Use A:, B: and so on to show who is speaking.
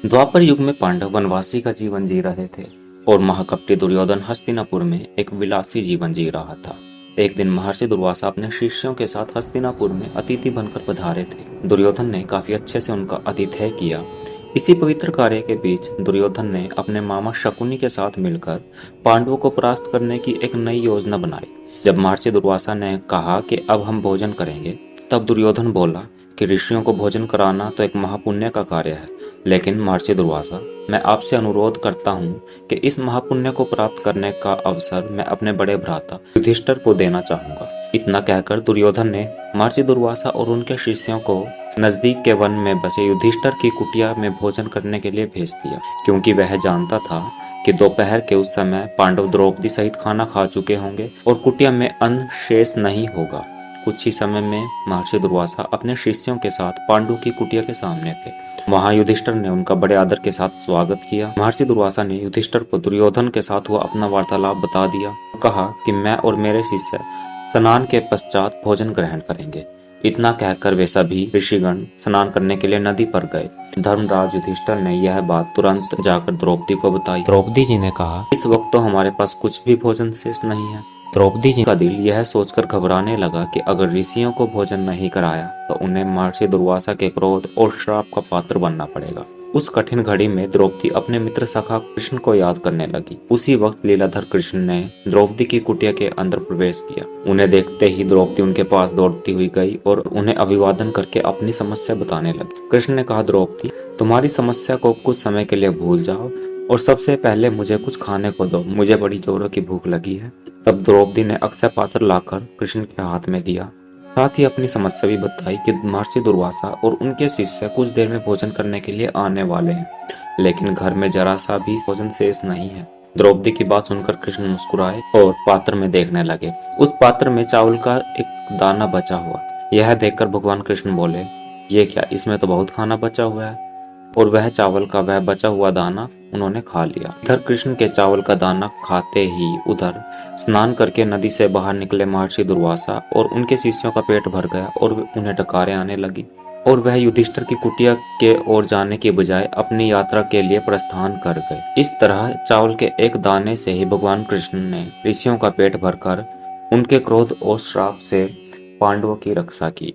A: द्वापर युग में पांडव वनवासी का जीवन जी रहे थे और महाकपटी दुर्योधन हस्तिनापुर में एक विलासी जीवन जी रहा था। एक दिन महर्षि दुर्वासा अपने शिष्यों के साथ हस्तिनापुर में अतिथि बनकर पधारे थे। दुर्योधन ने काफी अच्छे से उनका आतिथ्य किया। इसी पवित्र कार्य के बीच दुर्योधन ने अपने मामा शकुनी के साथ मिलकर पांडवों को परास्त करने की एक नई योजना बनाई। जब महर्षि दुर्वासा ने कहा कि अब हम भोजन करेंगे, तब दुर्योधन बोला कि ऋषियों को भोजन कराना तो एक महापुण्य का कार्य है, लेकिन महर्षि दुर्वासा, मैं आपसे अनुरोध करता हूँ कि इस महापुण्य को प्राप्त करने का अवसर मैं अपने बड़े भ्राता युधिष्ठिर को देना चाहूंगा। इतना कहकर दुर्योधन ने महर्षि दुर्वासा और उनके शिष्यों को नजदीक के वन में बसे युधिष्ठिर की कुटिया में भोजन करने के लिए भेज दिया, क्योंकि वह जानता था कि दोपहर के उस समय पांडव द्रौपदी सहित खाना खा चुके होंगे और कुटिया में अन्न शेष नहीं होगा। कुछ ही समय में महर्षि दुर्वासा अपने शिष्यों के साथ पांडु की कुटिया के सामने थे। वहां युधिष्ठिर ने उनका बड़े आदर के साथ स्वागत किया। महर्षि दुर्वासा ने युधिष्ठिर को दुर्योधन के साथ हुआ अपना वार्तालाप बता दिया। कहा कि मैं और मेरे शिष्य स्नान के पश्चात भोजन ग्रहण करेंगे। इतना कहकर वे सभी ऋषिगण स्नान करने के लिए नदी पर गए। धर्मराज युधिष्ठिर ने यह बात तुरंत जाकर द्रौपदी को बताई। द्रौपदी जी ने कहा, इस वक्त तो हमारे पास कुछ भी भोजन शेष नहीं है। द्रौपदी जी का दिल यह सोचकर घबराने लगा कि अगर ऋषियों को भोजन नहीं कराया तो उन्हें महर्षि दुर्वासा के क्रोध और श्राप का पात्र बनना पड़ेगा। उस कठिन घड़ी में द्रौपदी अपने मित्र सखा कृष्ण को याद करने लगी। उसी वक्त लीलाधर कृष्ण ने द्रौपदी की कुटिया के अंदर प्रवेश किया। उन्हें देखते ही द्रौपदी उनके पास दौड़ती हुई गई और उन्हें अभिवादन करके अपनी समस्या बताने लगी। कृष्ण ने कहा, द्रौपदी, तुम्हारी समस्या को कुछ समय के लिए भूल जाओ और सबसे पहले मुझे कुछ खाने को दो, मुझे बड़ी जोरों की भूख लगी है। तब द्रौपदी ने अक्षय पात्र लाकर कृष्ण के हाथ में दिया। साथ ही अपनी समस्या भी बताई कि महर्षि दुर्वासा और उनके शिष्य कुछ देर में भोजन करने के लिए आने वाले हैं, लेकिन घर में जरा सा भी भोजन शेष नहीं है। द्रौपदी की बात सुनकर कृष्ण मुस्कुराए और पात्र में देखने लगे। उस पात्र में चावल का एक दाना बचा हुआ। यह देखकर भगवान कृष्ण बोले, ये क्या, इसमें तो बहुत खाना बचा हुआ है। और वह चावल का वह बचा हुआ दाना उन्होंने खा लिया। इधर कृष्ण के चावल का दाना खाते ही उधर स्नान करके नदी से बाहर निकले महर्षि दुर्वासा और उनके शिष्यों का पेट भर गया और उन्हें डकारें आने लगी और वह युधिष्ठिर की कुटिया के ओर जाने के बजाय अपनी यात्रा के लिए प्रस्थान कर गए। इस तरह चावल के एक दाने से ही भगवान कृष्ण ने ऋषियों का पेट भरकर उनके क्रोध और श्राप से पांडवों की रक्षा की।